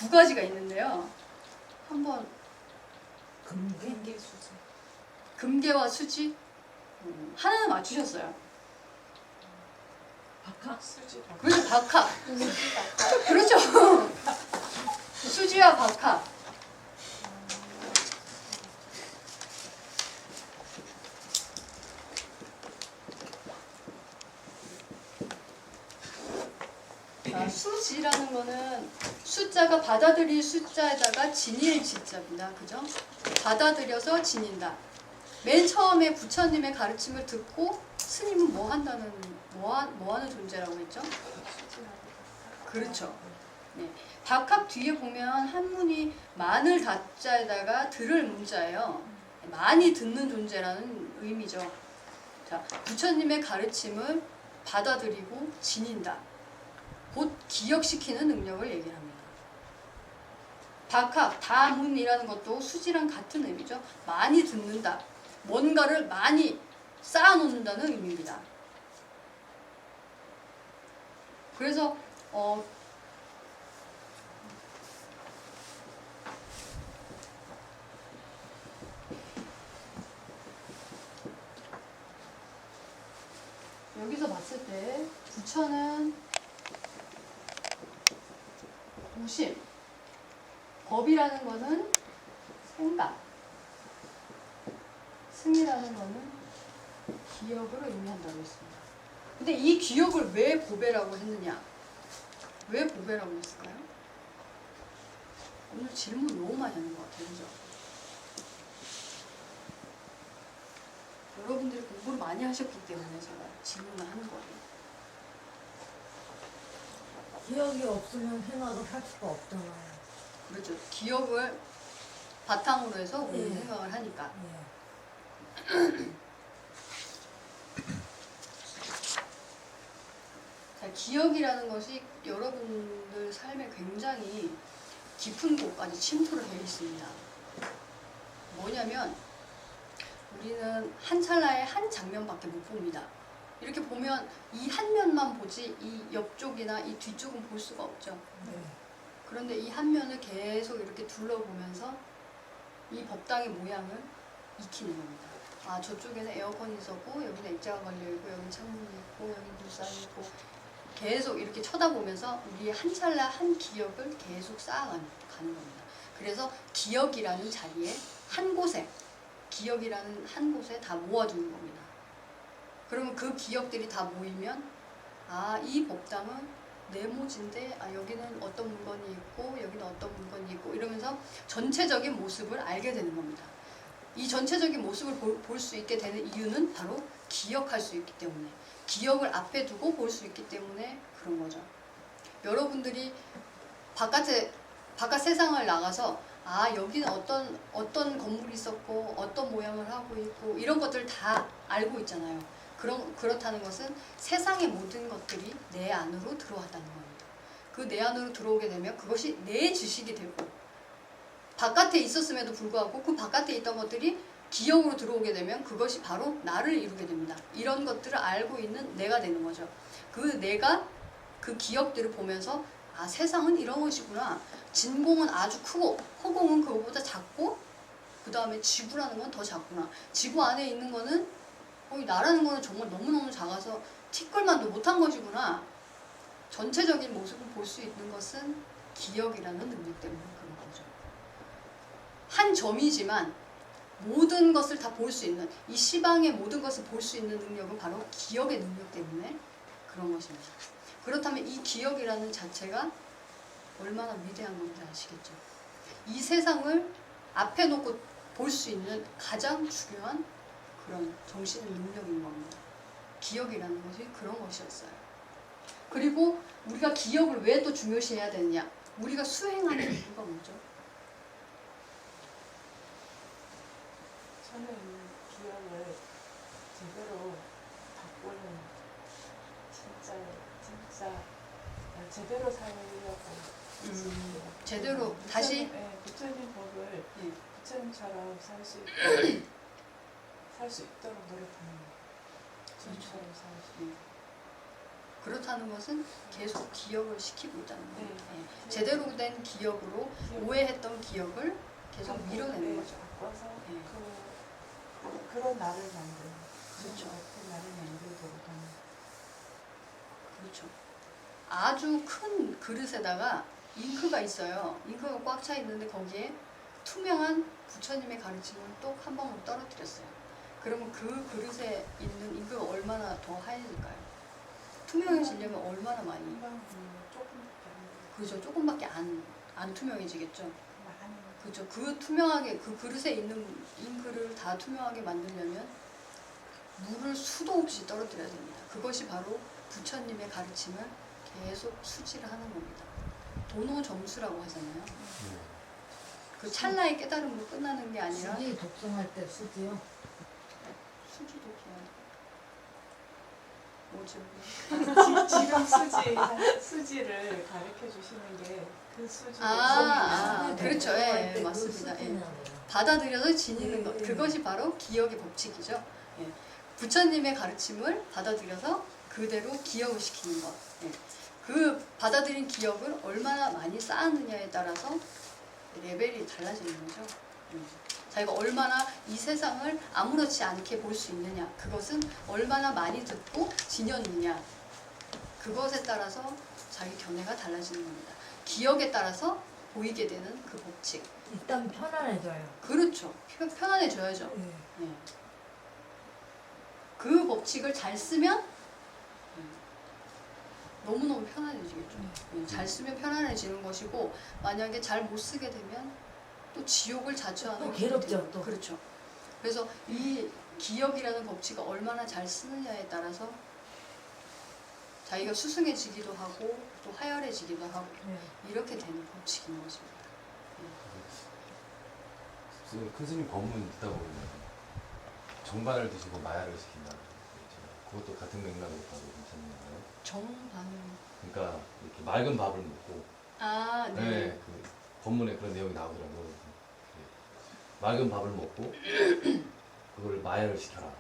두 가지가 있는데요. 한번 금계 수지. 금계와 수지 하나는 맞추셨어요. 박학 수지. 그렇죠, 박학. 그렇죠. 수지와 박학. 자, 수지라는 거는 숫자가 받아들일 숫자에다가 지닐 지자입니다. 그죠? 받아들여서 지닌다. 맨 처음에 부처님의 가르침을 듣고 스님은 뭐 하는 존재라고 했죠? 그렇죠. 네. 박학 뒤에 보면 한문이 마늘 다자에다가 들을 문자예요. 많이 듣는 존재라는 의미죠. 자, 부처님의 가르침을 받아들이고 지닌다. 곧 기억시키는 능력을 얘기합니다. 박학, 다문이라는 것도 수지랑 같은 의미죠. 많이 듣는다. 뭔가를 많이 쌓아놓는다는 의미입니다. 그래서 여기서 봤을 때 부처는 무심, 법이라는 거는 생각, 승이라는 거는 기억을 의미한다고 했습니다. 근데 이 기억을 왜 보배라고 했느냐? 왜 보배라고 했을까요? 오늘 질문 너무 많이 하는 것 같아요. 그죠? 여러분들이 공부를 많이 하셨기 때문에 제가 질문을 하는 거예요. 기억이 없으면 생각을 할 수가 없잖아요. 그렇죠. 기억을 바탕으로 해서 우리는 예. 생각을 하니까. 예. 자, 기억이라는 것이 여러분들 삶에 굉장히 깊은 곳까지 침투를 해 있습니다. 뭐냐면 우리는 한 찰나에 한 장면밖에 못 봅니다. 이렇게 보면 이 한 면만 보지 이 옆쪽이나 이 뒤쪽은 볼 수가 없죠. 네. 그런데 이 한 면을 계속 이렇게 둘러보면서 이 법당의 모양을 익히는 겁니다. 아, 저쪽에는 에어컨이 있었고 여기는 액자가 걸려있고 여기는 창문이 있고 여기는 불상이 있고 계속 이렇게 쳐다보면서 우리의 한 찰나 한 기억을 계속 쌓아가는 겁니다. 그래서 기억이라는 자리에 한 곳에 기억이라는 한 곳에 다 모아두는 겁니다. 그러면 그 기억들이 다 모이면 아, 이 법당은 네모진데 아, 여기는 어떤 물건이 있고 여기는 어떤 물건이 있고 이러면서 전체적인 모습을 알게 되는 겁니다. 이 전체적인 모습을 볼 수 있게 되는 이유는 바로 기억할 수 있기 때문에 기억을 앞에 두고 볼 수 있기 때문에 그런 거죠. 여러분들이 바깥 세상을 나가서 아, 여기는 어떤 건물이 있었고 어떤 모양을 하고 있고 이런 것들 다 알고 있잖아요. 그렇다는 것은 세상의 모든 것들이 내 안으로 들어왔다는 겁니다. 그 내 안으로 들어오게 되면 그것이 내 지식이 되고 바깥에 있었음에도 불구하고 그 바깥에 있던 것들이 기억으로 들어오게 되면 그것이 바로 나를 이루게 됩니다. 이런 것들을 알고 있는 내가 되는 거죠. 그 내가 그 기억들을 보면서 아, 세상은 이런 것이구나. 진공은 아주 크고 허공은 그거보다 작고 그 다음에 지구라는 건 더 작구나. 지구 안에 있는 거는 나라는 거는 정말 너무너무 작아서 티끌만도 못한 것이구나. 전체적인 모습을 볼 수 있는 것은 기억이라는 능력 때문에 그런 거죠. 한 점이지만 모든 것을 다 볼 수 있는 이 시방의 모든 것을 볼 수 있는 능력은 바로 기억의 능력 때문에 그런 것입니다. 그렇다면 이 기억이라는 자체가 얼마나 위대한 건지 아시겠죠? 이 세상을 앞에 놓고 볼 수 있는 가장 중요한 그런 정신의 능력인 겁니다. 기억이라는 것이 그런 것이었어요. 그리고 우리가 기억을 왜 또 중요시해야 되느냐? 우리가 수행하는 이유가 뭐죠? 손에 있는 기억을 제대로 갖고는 진짜 제대로 살려고 제대로 다시 부처님 법을 예. 부처님처럼 살 수 있도록 노력하는 거예요. 부처님처럼 살 수 있도록. 그렇다는 것은 계속 기억을 시키고 있다는 거예요. 네. 예. 제대로 된 기억으로 오해했던 기억을 계속 밀어내는 거죠. 바꿔서 예. 그런 나를 만드는 그렇죠. 같은 나를 만들도록 하는. 그렇죠. 아주 큰 그릇에다가 잉크가 있어요. 잉크가 꽉 차 있는데 거기에 투명한 부처님의 가르침을 또 한 방울 떨어뜨렸어요. 그러면 그 그릇에 있는 잉크가 얼마나 더 하얘질까요? 투명해지려면 얼마나 많이? 금방 조금밖에 안 돼요. 그죠. 조금밖에 안 투명해지겠죠. 많이. 그죠. 그 투명하게 그 그릇에 있는 잉크를 다 투명하게 만들려면 물을 수도 없이 떨어뜨려야 됩니다. 그것이 바로 부처님의 가르침을 계속 수지를 하는 겁니다. 도노점수라고 하잖아요. 그 찰나의 깨달음으로 끝나는 게 아니라 수지 독성할 때 수지요. 수지도 그냥 뭐지? 지금 수지를 가르쳐 주시는 게 그 수지. 그렇죠. 예, 그 맞습니다. 예. 수지는 받아들여서 지니는 것. 예. 그것이 바로 기억의 법칙이죠. 예. 부처님의 가르침을 받아들여서 그대로 기억을 시키는 것. 예. 그 받아들인 기억을 얼마나 많이 쌓았느냐에 따라서 레벨이 달라지는 거죠. 자기가 얼마나 이 세상을 아무렇지 않게 볼 수 있느냐, 그것은 얼마나 많이 듣고 지녔느냐, 그것에 따라서 자기 견해가 달라지는 겁니다. 기억에 따라서 보이게 되는 그 법칙. 일단 편안해져요. 그렇죠. 편안해져야죠. 예. 예. 그 법칙을 잘 쓰면 너무너무 편안해지겠죠. 잘 쓰면 편안해지는 것이고, 만약에 잘 못 쓰게 되면 또 지옥을 자처하는 또 괴롭죠, 또. 그렇죠. 그래서 이 기억이라는 법칙을 얼마나 잘 쓰느냐에 따라서 자기가 수승해지기도 하고 또 하열해지기도 하고 예. 이렇게 되는 법칙인 것입니다. 큰 스님 법문 듣다 보면 정반을 드시고 마야를 시킨다. 그것도 같은 맥락으로 봐도 괜찮나요? 정반응. 그러니까 이렇게 맑은 밥을 먹고 네. 그 법문에 그런 내용이 나오더라고요. 맑은 밥을 먹고 그걸 마야를 시켜라.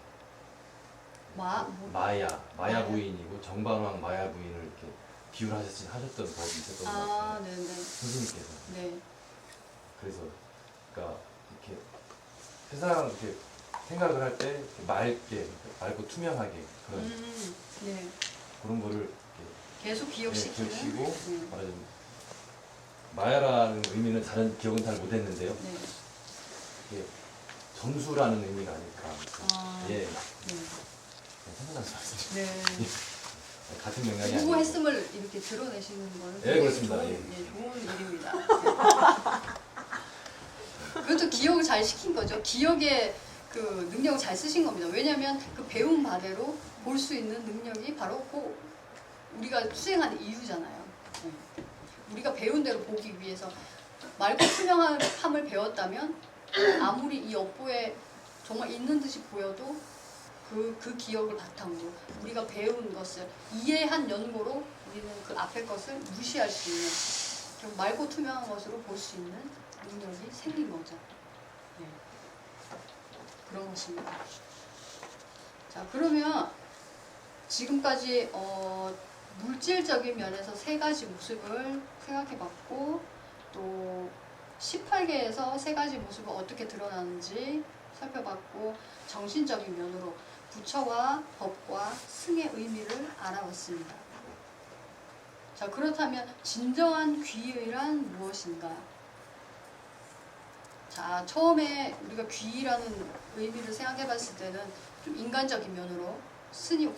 마야 부인이고 정반왕 마야 부인을 이렇게 비유를 하셨던 법이 있었던 것 같아요. 네네. 스님께서. 네. 그래서 그러니까 이렇게 세상 이렇게 생각을 할 때 맑고 투명하게 그런 네. 그런 거를 계속 기억시키는. 기억시키고 말하자면 마야라는 의미는 다른 기억은 잘 못했는데요. 네. 이게 점수라는 의미가 아닐까. 예, 네. 생각나서 말씀드립니다. 네. 같은 맥락이 아니고. 공부했음을 이렇게 드러내시는 거는 예, 그렇습니다. 좋은 일입니다. 그것도 기억을 잘 시킨 거죠. 기억의 그 능력을 잘 쓰신 겁니다. 왜냐하면 그 배운 바대로 볼 수 있는 능력이 바로 그 우리가 수행하는 이유잖아요. 네. 우리가 배운 대로 보기 위해서 맑고 투명함을 배웠다면 아무리 이 업보에 정말 있는 듯이 보여도 그 기억을 바탕으로 우리가 배운 것을 이해한 연고로 우리는 그 앞에 것을 무시할 수 있는 좀 맑고 투명한 것으로 볼 수 있는 능력이 생긴 거죠. 네. 그런 것입니다. 자, 그러면 지금까지 물질적인 면에서 세 가지 모습을 생각해봤고, 또 18개에서 세 가지 모습을 어떻게 드러나는지 살펴봤고, 정신적인 면으로 부처와 법과 승의 의미를 알아봤습니다. 자, 그렇다면 진정한 귀의란 무엇인가? 자, 처음에 우리가 귀의라는 의미를 생각해봤을 때는 좀 인간적인 면으로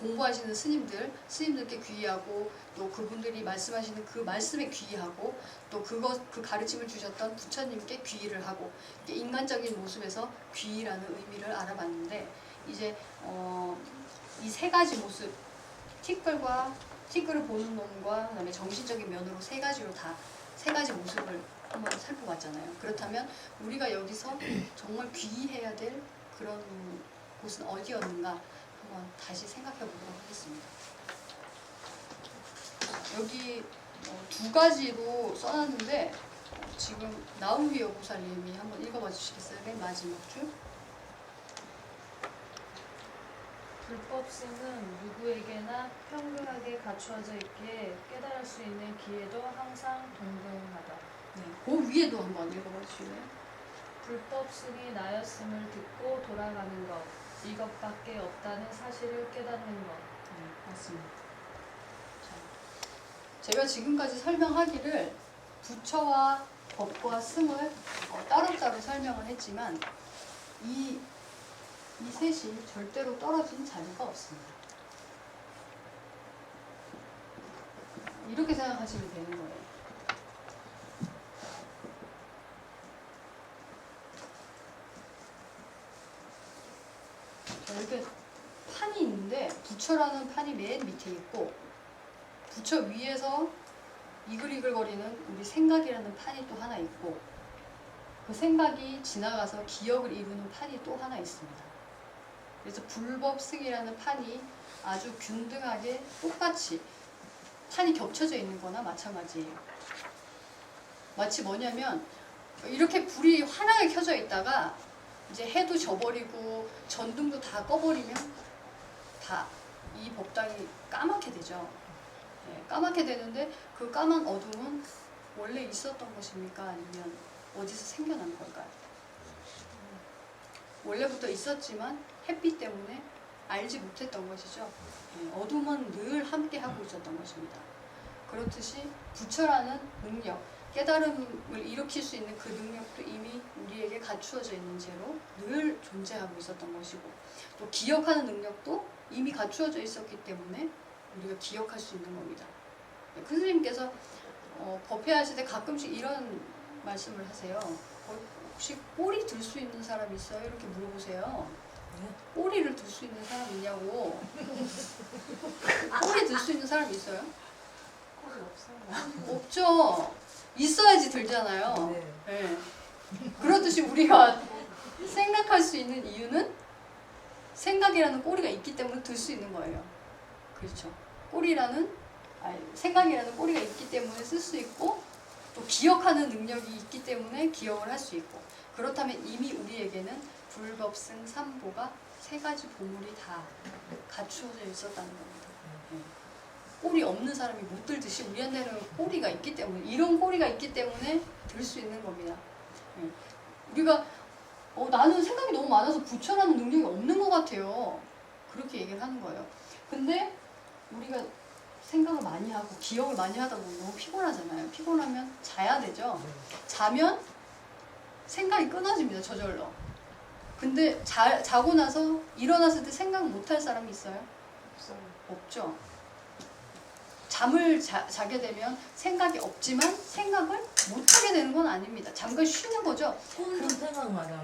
공부하시는 스님들께 귀의하고, 또 그분들이 말씀하시는 그 말씀에 귀의하고, 또 그 가르침을 주셨던 부처님께 귀의를 하고, 인간적인 모습에서 귀의라는 의미를 알아봤는데, 이제 이 세 가지 모습, 티끌을 보는 놈과 그다음에 정신적인 면으로 세 가지 모습을 한번 살펴봤잖아요. 그렇다면 우리가 여기서 정말 귀의해야 될 그런 곳은 어디였는가 한번 다시 생각해 보도록 하겠습니다. 여기 두 가지로 써놨는데 지금 나우미 여보살님이 한번 읽어봐 주시겠어요? 맨 마지막 줄. 불법승은 누구에게나 평등하게 갖추어져 있기에 깨달을 수 있는 기회도 항상 동등하다. 네. 그 위에도 한번 읽어봐 주실래요? 불법승이 나였음을 듣고 돌아가는 것, 이것밖에 없다는 사실을 깨닫는 것. 네, 맞습니다. 자, 제가 지금까지 설명하기를 부처와 법과 승을 따로따로 설명을 했지만 이 셋이 절대로 떨어진 자리가 없습니다. 이렇게 생각하시면 되는 거예요. 자, 이렇게 판이 있는데 부처라는 판이 맨 밑에 있고 부처 위에서 이글이글거리는 우리 생각이라는 판이 또 하나 있고 그 생각이 지나가서 기억을 이루는 판이 또 하나 있습니다. 그래서 불법승이라는 판이 아주 균등하게 똑같이 판이 겹쳐져 있는 거나 마찬가지예요. 마치 뭐냐면 이렇게 불이 환하게 켜져 있다가 이제 해도 져버리고 전등도 다 꺼버리면 다 이 법당이 까맣게 되죠. 네, 까맣게 되는데 그 까만 어둠은 원래 있었던 것입니까? 아니면 어디서 생겨난 걸까요? 원래부터 있었지만 햇빛 때문에 알지 못했던 것이죠. 네, 어둠은 늘 함께 하고 있었던 것입니다. 그렇듯이 부처라는 능력, 깨달음을 일으킬 수 있는 그 능력도 이미 우리에게 갖추어져 있는 채로 늘 존재하고 있었던 것이고 또 기억하는 능력도 이미 갖추어져 있었기 때문에 우리가 기억할 수 있는 겁니다. 큰 스님께서 법회하실 때 가끔씩 이런 말씀을 하세요. 혹시 꼬리 들 수 있는 사람 있어요? 이렇게 물어보세요. 꼬리를 들 수 있는 사람 있냐고. 꼬리 들 수 있는 사람 있어요? 꼴이 없어요. 없죠. 있어야지 들잖아요. 네. 네. 그렇듯이 우리가 생각할 수 있는 이유는 생각이라는 꼬리가 있기 때문에 들 수 있는 거예요. 그렇죠. 생각이라는 꼬리가 있기 때문에 쓸 수 있고 또 기억하는 능력이 있기 때문에 기억을 할 수 있고 그렇다면 이미 우리에게는 불법승 삼보가 세 가지 보물이 다 갖추어져 있었다는 겁니다. 네. 꼬리 없는 사람이 못 들듯이 우리한테는 꼬리가 있기 때문에 이런 꼬리가 있기 때문에 들 수 있는 겁니다. 네. 우리가 나는 생각이 너무 많아서 부처라는 능력이 없는 것 같아요. 그렇게 얘기를 하는 거예요. 근데 우리가 생각을 많이 하고 기억을 많이 하다 보면 너무 피곤하잖아요. 피곤하면 자야 되죠. 자면 생각이 끊어집니다. 저절로. 근데 자고 나서 일어났을 때 생각 못할 사람이 있어요? 없어요. 없죠. 잠을 자게 되면 생각이 없지만 생각을 못하게 되는 건 아닙니다. 잠깐 쉬는 거죠. 꿈도 생각나잖아.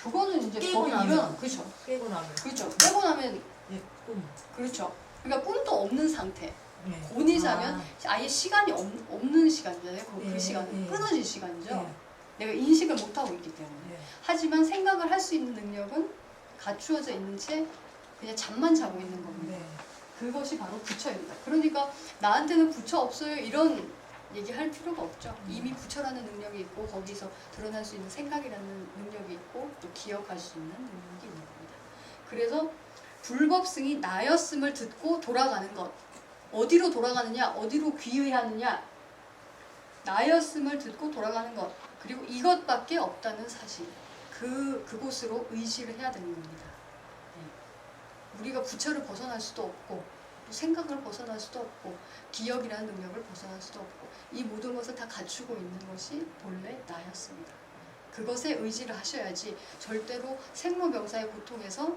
그거는 이제 깨고 법이 나면. 그렇죠. 깨고 나면. 그렇죠. 깨고 나면 예, 꿈. 그렇죠. 그러니까 꿈도 없는 상태. 네. 곤히 자면 아예 시간이 없는 시간이잖아요. 그 예, 시간은 예. 끊어진 시간이죠. 예. 내가 인식을 못하고 있기 때문에. 예. 하지만 생각을 할 수 있는 능력은 갖추어져 있는 채 그냥 잠만 자고 있는 겁니다. 네. 그것이 바로 부처입니다. 그러니까 나한테는 부처 없어요 이런 얘기할 필요가 없죠. 이미 부처라는 능력이 있고 거기서 드러날 수 있는 생각이라는 능력이 있고 또 기억할 수 있는 능력이 있는 겁니다. 그래서 불법승이 나였음을 듣고 돌아가는 것. 어디로 돌아가느냐? 어디로 귀의하느냐? 나였음을 듣고 돌아가는 것. 그리고 이것밖에 없다는 사실. 그곳으로 의지를 해야 되는 겁니다. 네. 우리가 부처를 벗어날 수도 없고 또 생각을 벗어날 수도 없고 기억이라는 능력을 벗어날 수도 없고 이 모든 것을 다 갖추고 있는 것이 본래 나였습니다. 그것에 의지를 하셔야지 절대로 생로병사의 고통에서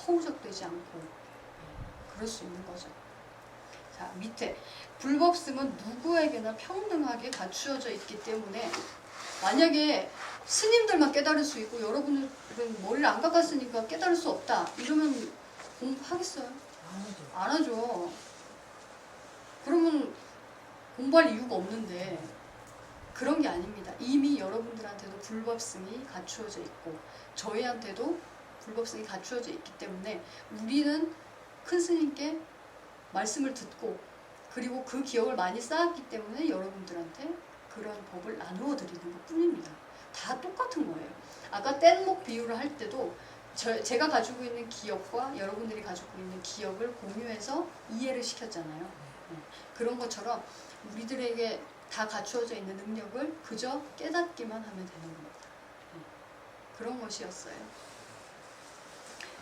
허우적되지 않고 그럴 수 있는 거죠. 자, 밑에 불법승은 누구에게나 평등하게 갖추어져 있기 때문에 만약에 스님들만 깨달을 수 있고 여러분들은 머리를 안 깎았으니까 깨달을 수 없다 이러면 공부하겠어요? 아니죠. 안 하죠. 그러면 공부할 이유가 없는데 그런 게 아닙니다. 이미 여러분들한테도 불법승이 갖추어져 있고 저희한테도 불법승이 갖추어져 있기 때문에 우리는 큰 스님께 말씀을 듣고 그리고 그 기억을 많이 쌓았기 때문에 여러분들한테 그런 법을 나누어 드리는 것 뿐입니다. 다 똑같은 거예요. 아까 뗏목 비유를 할 때도 제가 가지고 있는 기억과 여러분들이 가지고 있는 기억을 공유해서 이해를 시켰잖아요. 네. 그런 것처럼 우리들에게 다 갖추어져 있는 능력을 그저 깨닫기만 하면 되는 겁니다. 네. 그런 것이었어요.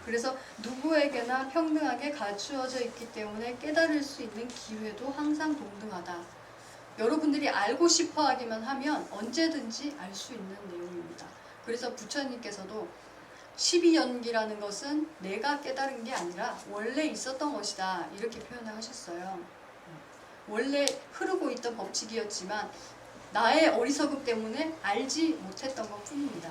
그래서 누구에게나 평등하게 갖추어져 있기 때문에 깨달을 수 있는 기회도 항상 동등하다. 여러분들이 알고 싶어 하기만 하면 언제든지 알 수 있는 내용입니다. 그래서 부처님께서도 12연기라는 것은 내가 깨달은 게 아니라 원래 있었던 것이다. 이렇게 표현을 하셨어요. 원래 흐르고 있던 법칙이었지만 나의 어리석음 때문에 알지 못했던 것 뿐입니다.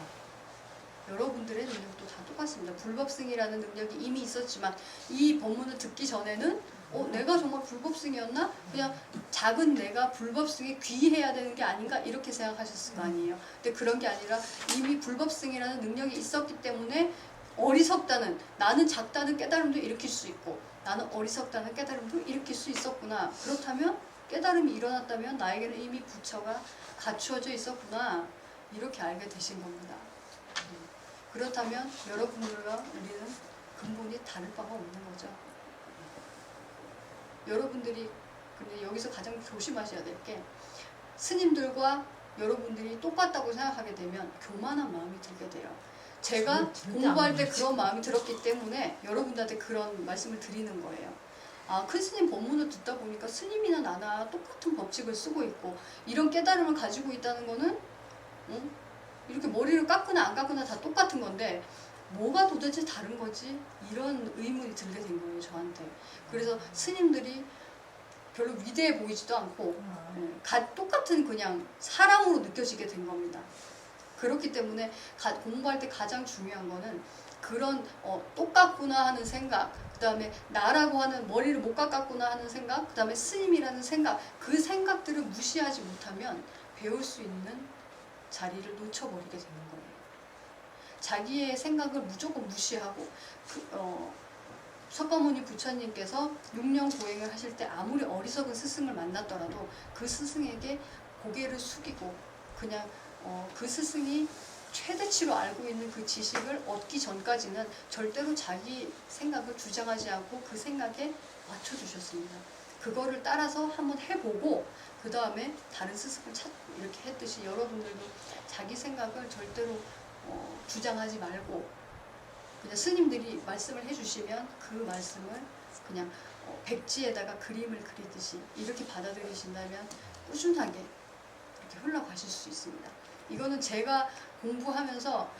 여러분들의 능력도 다 똑같습니다. 불법승이라는 능력이 이미 있었지만 이 법문을 듣기 전에는 내가 정말 불법승이었나? 그냥 작은 내가 불법승에 귀해야 되는 게 아닌가? 이렇게 생각하셨을 거 아니에요. 근데 그런 게 아니라 이미 불법승이라는 능력이 있었기 때문에 어리석다는, 나는 작다는 깨달음도 일으킬 수 있고 나는 어리석다는 깨달음도 일으킬 수 있었구나. 그렇다면 깨달음이 일어났다면 나에게는 이미 부처가 갖추어져 있었구나. 이렇게 알게 되신 겁니다. 그렇다면 여러분들과 우리는 근본이 다를 바가 없는 거죠. 여러분들이 근데 여기서 가장 조심하셔야 될 게 스님들과 여러분들이 똑같다고 생각하게 되면 교만한 마음이 들게 돼요. 제가 공부할 때 그런 마음이 들었기 때문에 여러분들한테 그런 말씀을 드리는 거예요. 큰 스님 법문을 듣다 보니까 스님이나 나나 똑같은 법칙을 쓰고 있고 이런 깨달음을 가지고 있다는 거는 이렇게 머리를 깎거나 안 깎거나 다 똑같은 건데 뭐가 도대체 다른 거지? 이런 의문이 들게 된 거예요, 저한테. 그래서 스님들이 별로 위대해 보이지도 않고 똑같은 그냥 사람으로 느껴지게 된 겁니다. 그렇기 때문에 공부할 때 가장 중요한 거는 그런 똑같구나 하는 생각, 그 다음에 나라고 하는 머리를 못 깎았구나 하는 생각, 그 다음에 스님이라는 생각, 그 생각들을 무시하지 못하면 배울 수 있는 자리를 놓쳐버리게 되는 거예요. 자기의 생각을 무조건 무시하고 석가모니 부처님께서 6년 고행을 하실 때 아무리 어리석은 스승을 만났더라도 그 스승에게 고개를 숙이고 그냥 그 스승이 최대치로 알고 있는 그 지식을 얻기 전까지는 절대로 자기 생각을 주장하지 않고 그 생각에 맞춰주셨습니다. 그거를 따라서 한번 해보고 그 다음에 다른 스승을 찾고 이렇게 했듯이 여러분들도 자기 생각을 절대로 주장하지 말고 그냥 스님들이 말씀을 해주시면 그 말씀을 그냥 백지에다가 그림을 그리듯이 이렇게 받아들이신다면 꾸준하게 이렇게 흘러가실 수 있습니다. 이거는 제가 공부하면서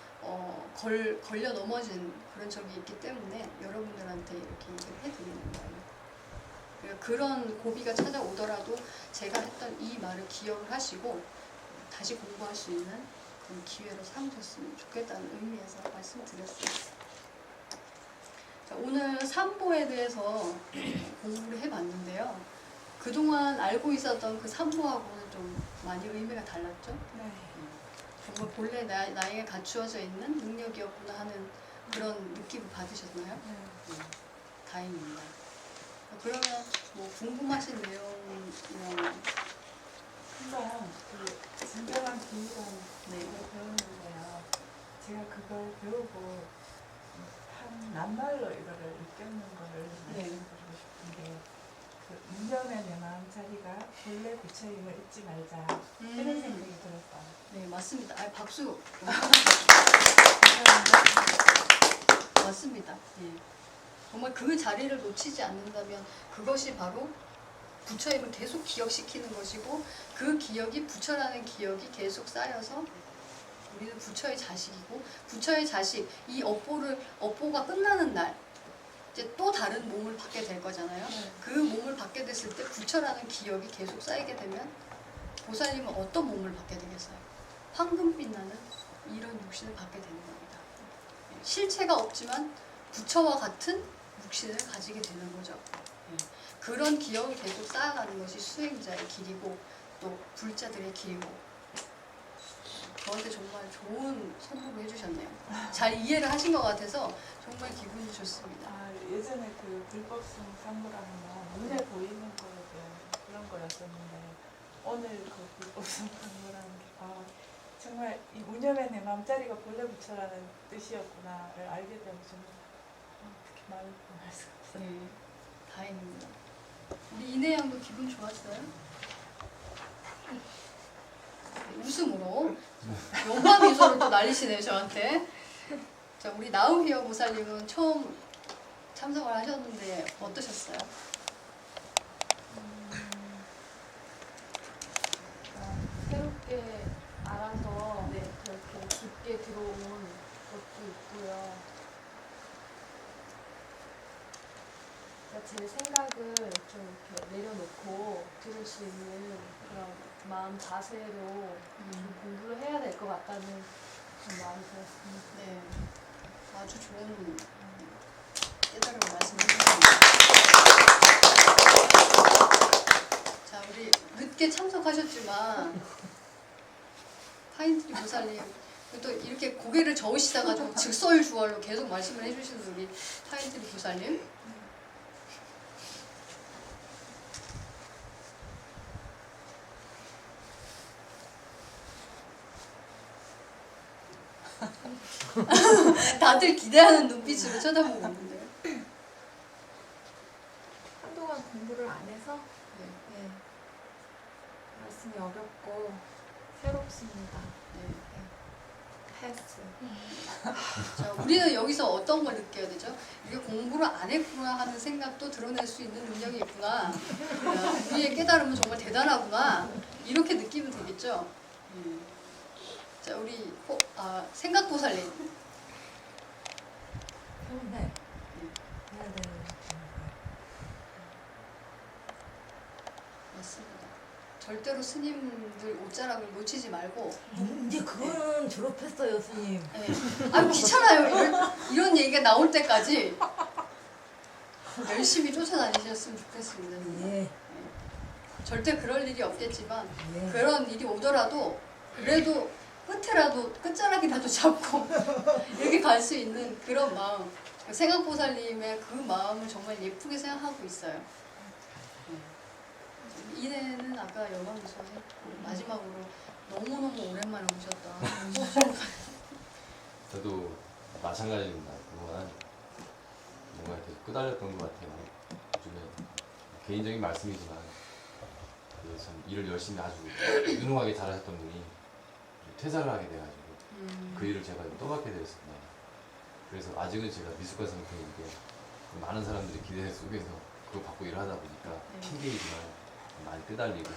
걸려 넘어진 그런 적이 있기 때문에 여러분들한테 이렇게 얘기를 해드리는 거예요. 그런 고비가 찾아오더라도 제가 했던 이 말을 기억을 하시고 다시 공부할 수 있는 그런 기회로 삼으셨으면 좋겠다는 의미에서 말씀드렸습니다. 자, 오늘 삼보에 대해서 공부를 해봤는데요. 그동안 알고 있었던 그 삼보하고는 좀 많이 의미가 달랐죠? 네. 정말 본래 나에게 갖추어져 있는 능력이었구나 하는 그런 느낌을 받으셨나요? 네. 다행입니다. 그러면 뭐 궁금하신 내용이랑 한번 그 진정한 비밀을 네. 배우는데요. 제가 그걸 배우고 한 낱말로 이거를 느꼈는 거를 네. 말씀드리고 싶은데 그 인연의 내 마음자리가 본래 부처임을 잊지 말자 이런 생각이 들었어요. 네, 맞습니다. 박수. 감사합니다. 맞습니다. 예. 정말 그 자리를 놓치지 않는다면 그것이 바로 부처임을 계속 기억시키는 것이고 그 기억이 부처라는 기억이 계속 쌓여서 우리는 부처의 자식이고 부처의 자식 이 업보가 끝나는 날 이제 또 다른 몸을 받게 될 거잖아요. 네. 그 몸을 받게 됐을 때 부처라는 기억이 계속 쌓이게 되면 보살님은 어떤 몸을 받게 되겠어요? 황금빛 나는 이런 육신을 받게 되는 겁니다. 실체가 없지만 부처와 같은 육신을 가지게 되는 거죠. 그런 기억을 계속 쌓아가는 것이 수행자의 길이고 또 불자들의 길이고 저한테 정말 좋은 선물을 해주셨네요. 잘 이해를 하신 것 같아서 정말 기분이 좋습니다. 예전에 그 불법성 삼보라는 건 눈에 보이는 거에 대한 그런 거였었는데 오늘 그 불법성 삼보라는 게 정말 우리 인정의 내 마음자리가 본래 부처라는 뜻이었구나를 알게 되고 좀 어떻게 말을 할 수가 없어요. 네, 다행입니다. 우리 이내 양도 기분 좋았어요? 웃음으로 연관 미소를 또 날리시네요 저한테. 자, 우리 나우희어 보살님은 처음 참석을 하셨는데 어떠셨어요? 새롭게 알아서 네. 그렇게 깊게 들어온 것도 있고요. 그러니까 제 생각을 좀 이렇게 내려놓고 들을 수 있는 그런 마음 자세로 좀 공부를 해야 될 것 같다는 좀 마음이 들었습니다. 네, 아주 좋은 깨달음을 말씀해 주셨습니다. 자, 우리 늦게 참석하셨지만 타인트리 보살님 또 이렇게 고개를 저으시다가 즉설주얼로 계속 말씀을 해주시는 우리 타인트리 보살님. 다들 기대하는 눈빛으로 쳐다보고 있는데요. 한동안 공부를 안 해서 네. 네, 말씀이 어렵고 새롭습니다. 네. 패스. 자, 우리는 여기서 어떤 걸 느껴야 되죠? 이게 공부를 안 했구나 하는 생각도 드러낼 수 있는 능력이 있구나. 우리의 깨달음은 정말 대단하구나. 이렇게 느끼면 되겠죠? 자, 우리 생각보살님. 평생 해야 되는 건가요? 맞습니다. 절대로 스님들 옷자락을 놓치지 말고. 이제 그거는 졸업했어요, 스님. 네. 아, 귀찮아요. 이런 얘기가 나올 때까지 열심히 쫓아다니셨으면 좋겠습니다. 예, 절대 그럴 일이 없겠지만 예. 그런 일이 오더라도 그래도 끝자락이라도 잡고 이렇게 갈 수 있는 그런 마음, 생각보살님의 그 마음을 정말 예쁘게 생각하고 있어요. 이내는 아까 영광미소 했고 마지막으로 너무너무 오랜만에 오셨다. 저도 마찬가지입니다. 그동안 뭔가 이렇게 끄달렸던 것 같아요. 요즘에 개인적인 말씀이지만 참 일을 열심히 아주 유능하게 잘하셨던 분이 퇴사를 하게 돼가지고 그 일을 제가 떠맡게 되었습니다. 그래서 아직은 제가 미숙한 상태인데 많은 사람들이 기대 속에서 그거 받고 일하다 보니까 네. 핑계이지만 많이 끄달리고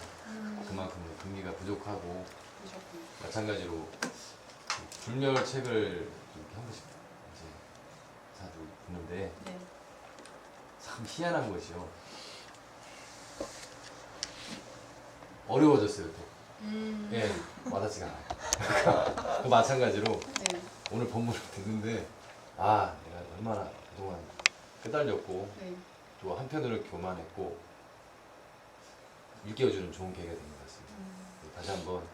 그만큼 금리가 부족하고 그러셨군요. 마찬가지로 불멸 책을 이렇게 한 번씩 이제 사도 있는데 네. 참 희한한 것이요. 어려워졌어요 또. 예, 와닿지가 않아요. 그 마찬가지로 네. 오늘 본문을 듣는데 내가 얼마나 그동안 끄달렸고 네. 또 한편으로 교만했고 일깨워주는 좋은 계기가 된 것 같습니다. 다시 한번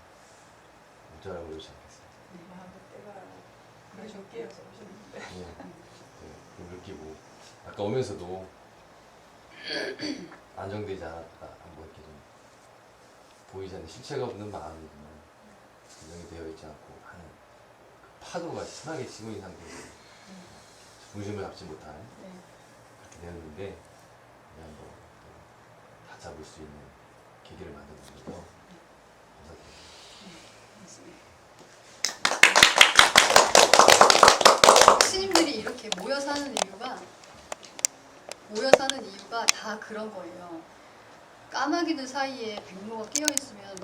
무자라고 그러지 않겠습니다. 마음의 때가 그러셨고요. 깨어서 오셨는데 예, 그걸 느끼고 아까 오면서도 안정되지 않았다. 뭐 이렇게 좀 보이지 않는 실체가 없는 마음이지만 진정이 되어 있지 않고 하는 그 파도가 심하게 치고 있는 상태에서 중심을 잡지 못한 네. 그렇게 되었는데 그냥 다 잡을 수 있는 계기를 만들어 주셔서 감사드립니다. 스님들이 이렇게 모여 사는 이유가 다 그런 거예요. 까마귀들 사이에 백로가 끼어 있으면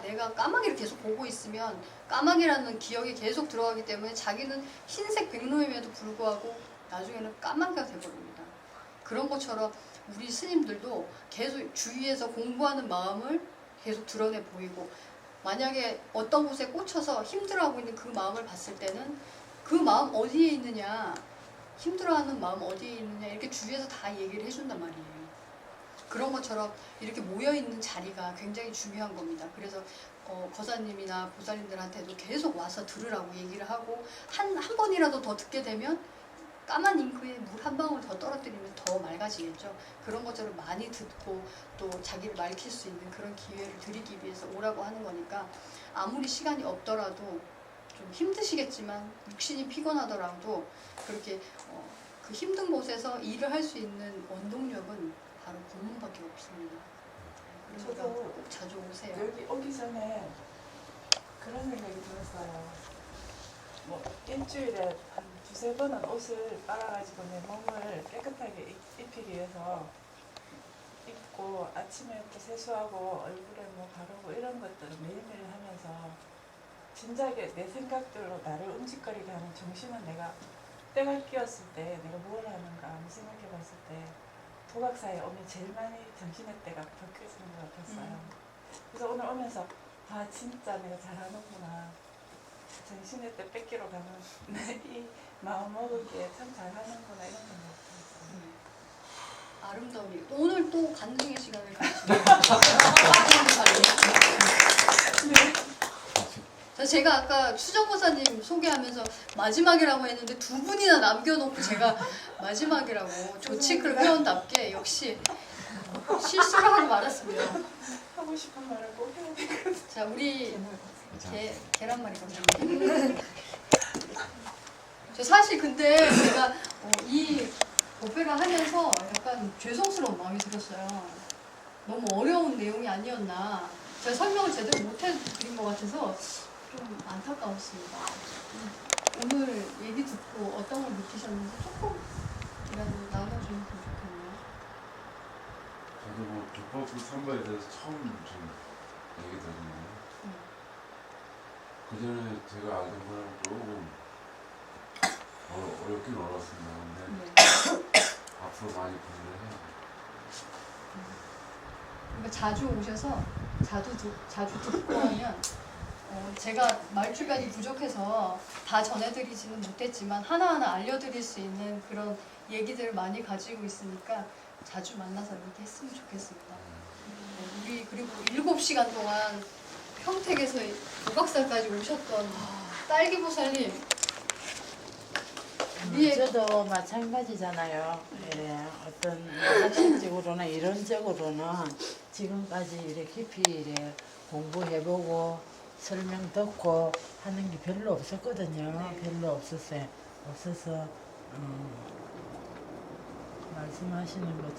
내가 까마귀를 계속 보고 있으면 까마귀라는 기억이 계속 들어가기 때문에 자기는 흰색 백로임에도 불구하고 나중에는 까마귀가 돼버립니다. 그런 것처럼 우리 스님들도 계속 주위에서 공부하는 마음을 계속 드러내 보이고 만약에 어떤 곳에 꽂혀서 힘들어하고 있는 그 마음을 봤을 때는 그 마음 어디에 있느냐, 힘들어하는 마음 어디에 있느냐 이렇게 주위에서 다 얘기를 해준단 말이에요. 그런 것처럼 이렇게 모여있는 자리가 굉장히 중요한 겁니다. 그래서 거사님이나 보살님들한테도 계속 와서 들으라고 얘기를 하고 한 번이라도 더 듣게 되면 까만 잉크에 물 한 방울 더 떨어뜨리면 더 맑아지겠죠. 그런 것처럼 많이 듣고 또 자기를 맑힐 수 있는 그런 기회를 드리기 위해서 오라고 하는 거니까 아무리 시간이 없더라도 좀 힘드시겠지만 육신이 피곤하더라도 그렇게 그 힘든 곳에서 일을 할 수 있는 원동력은 바로 고문밖에 없습니다. 그러니까 저도 꼭 자주 오세요. 여기 오기 전에 그런 생각이 들었어요. 뭐 일주일에 한 두세 번은 옷을 빨아가지고 내 몸을 깨끗하게 입히기 위해서 입고 아침에 또 세수하고 얼굴에 뭐 바르고 이런 것들을 매일매일 하면서 진작에 내 생각들로 나를 움직거리게 하는 정신은 내가 때가 끼었을 때 내가 뭘 하는가 한번 생각해 봤을 때 도각사에 오면 제일 많이 정신의 때가 바뀌어지는 것 같았어요. 그래서 오늘 오면서 아 진짜 내가 잘하는구나. 정신의 때 뺏기러 가는 이 마음 먹을게 참 잘하는구나 이런 생각 들었어요. 아름다운 일. 오늘 또 간증의 시간을 가지고 제가 아까 추정보사님 소개하면서 마지막이라고 했는데 두 분이나 남겨놓고 제가 마지막이라고 조치클 회원답게 역시 실수를 하고 말았습니다. 하고 싶은 말을 꼭 해야 되거든. 자, 우리 계란말이 감사합니다. 저 사실 근데 제가 이 법회를 하면서 약간 죄송스러운 마음이 들었어요. 너무 어려운 내용이 아니었나. 제가 설명을 제대로 못 해드린 것 같아서 좀 안타까웠습니다. 오늘 얘기 듣고 어떤 걸 느끼셨는지 조금이라도 나눠주면 좋겠네요. 저도 뭐 기법 선거에 대해서 처음 좀 얘기 들었는데 그 전에 제가 알던 거랑 조금 어렵긴 어렵습니다. 근데 앞으로 많이 공부를 해야죠. 그러니까 자주 오셔서 자주 듣고 하면 제가 말주변이 부족해서 다 전해드리지는 못했지만 하나하나 알려드릴 수 있는 그런 얘기들을 많이 가지고 있으니까 자주 만나서 이렇게 했으면 좋겠습니다. 우리 그리고 7시간 동안 평택에서 도각산까지 오셨던 딸기보살님 저도 마찬가지잖아요. 예, 어떤 학식적으로나 이론적으로는 지금까지 이렇게 깊이 이렇게 공부해보고 설명 듣고 하는 게 별로 없었거든요. 네. 별로 없어서 말씀하시는 것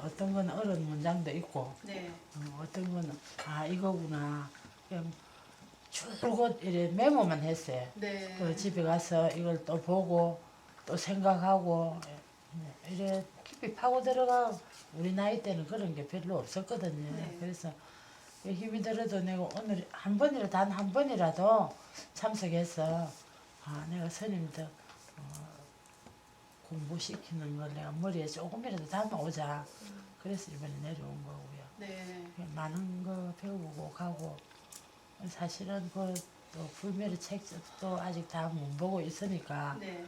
어떤 건 어려운 문장도 있고 네. 어떤 거는 아 이거구나 그냥 줄곧 이래 메모만 했어요. 네. 그 집에 가서 이걸 또 보고 또 생각하고 이래 깊이 파고 들어가 우리 나이 때는 그런 게 별로 없었거든요. 네. 그래서 힘이 들어도 내가 오늘 한 번이라도 단 한 번이라도 참석해서 아 내가 스님들 공부시키는 걸 내가 머리에 조금이라도 담아오자. 그래서 이번에 내려온 거고요. 네. 많은 거 배우고 가고 사실은 또 불멸의 책도 아직 다 못 보고 있으니까 네.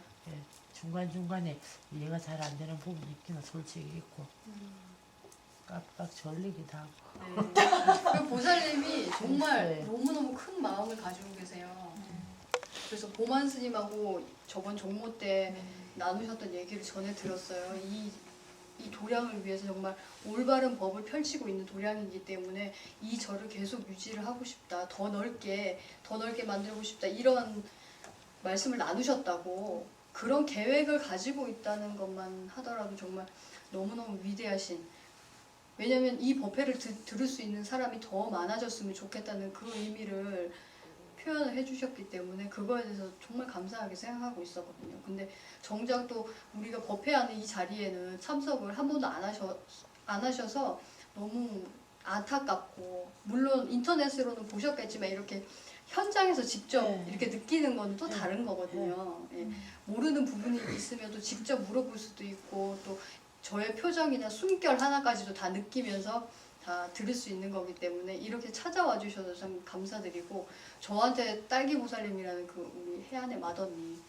중간중간에 이해가 잘 안 되는 부분이 있기는 솔직히 있고 깜빡 졸리기도 하고 네. 그 보살님이 정말 네. 너무너무 큰 마음을 가지고 계세요. 그래서 보만 스님하고 저번 종모 때 나누셨던 얘기를 전해 들었어요. 이 도량을 위해서 정말 올바른 법을 펼치고 있는 도량이기 때문에 이 절을 계속 유지를 하고 싶다. 더 넓게 만들고 싶다. 이런 말씀을 나누셨다고. 그런 계획을 가지고 있다는 것만 하더라도 정말 너무너무 위대하신, 왜냐하면 이 법회를 들을 수 있는 사람이 더 많아졌으면 좋겠다는 그 의미를 표현을 해주셨기 때문에 그거에 대해서 정말 감사하게 생각하고 있었거든요. 근데 정작 또 우리가 법회하는 이 자리에는 참석을 한 번도 안 하셔서 너무 안타깝고, 물론 인터넷으로는 보셨겠지만 이렇게 현장에서 직접 네. 이렇게 느끼는 건 또 다른 거거든요. 예. 모르는 부분이 있으면 또 직접 물어볼 수도 있고 또 저의 표정이나 숨결 하나까지도 다 느끼면서 다 들을 수 있는 거기 때문에 이렇게 찾아와 주셔서 참 감사드리고, 저한테 딸기보살님이라는 그 우리 해안의 맏언니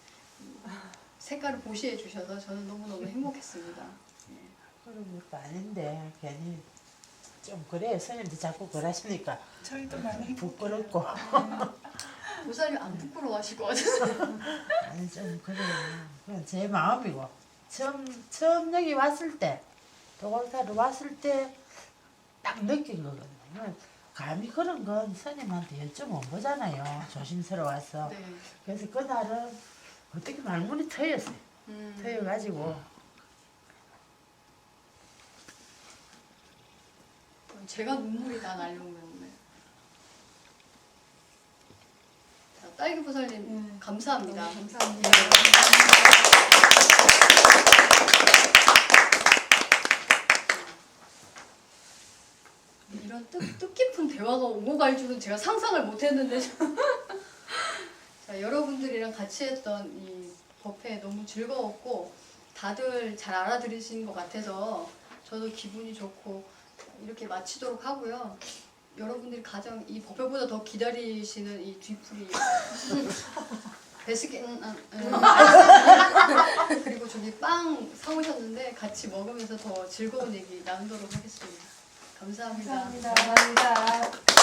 색깔을 보시해 주셔서 저는 너무너무 행복했습니다. 예. 그런 것도 아닌데 괜히 좀 그래 스님도 자꾸 그러시니까 저희도 많이 부끄럽고 보살님 안 부끄러워하실 것 같아요. 아니 좀 그래 그건 제 마음이고 처음 여기 왔을 때 도골사로 왔을 때 딱 느낀 거거든요. 감히 그런 건 스님한테 여쭤 본 거잖아요. 조심스러워서. 네. 그래서 그날은 어떻게 말문이 트였어요. 트여가지고 제가 눈물이 다 나려고요 오늘. 자, 딸기보살님 감사합니다. 너무 감사합니다. 이런 뜻깊은 대화가 오고 갈 줄은 제가 상상을 못했는데 자, 여러분들이랑 같이 했던 이 법회 너무 즐거웠고 다들 잘 알아들으신 것 같아서 저도 기분이 좋고 이렇게 마치도록 하고요. 여러분들이 가장 이 법회보다 더 기다리시는 이 뒤풀이 베스킨 그리고 저기 빵 사오셨는데 같이 먹으면서 더 즐거운 얘기 나누도록 하겠습니다. 감사합니다. 감사합니다.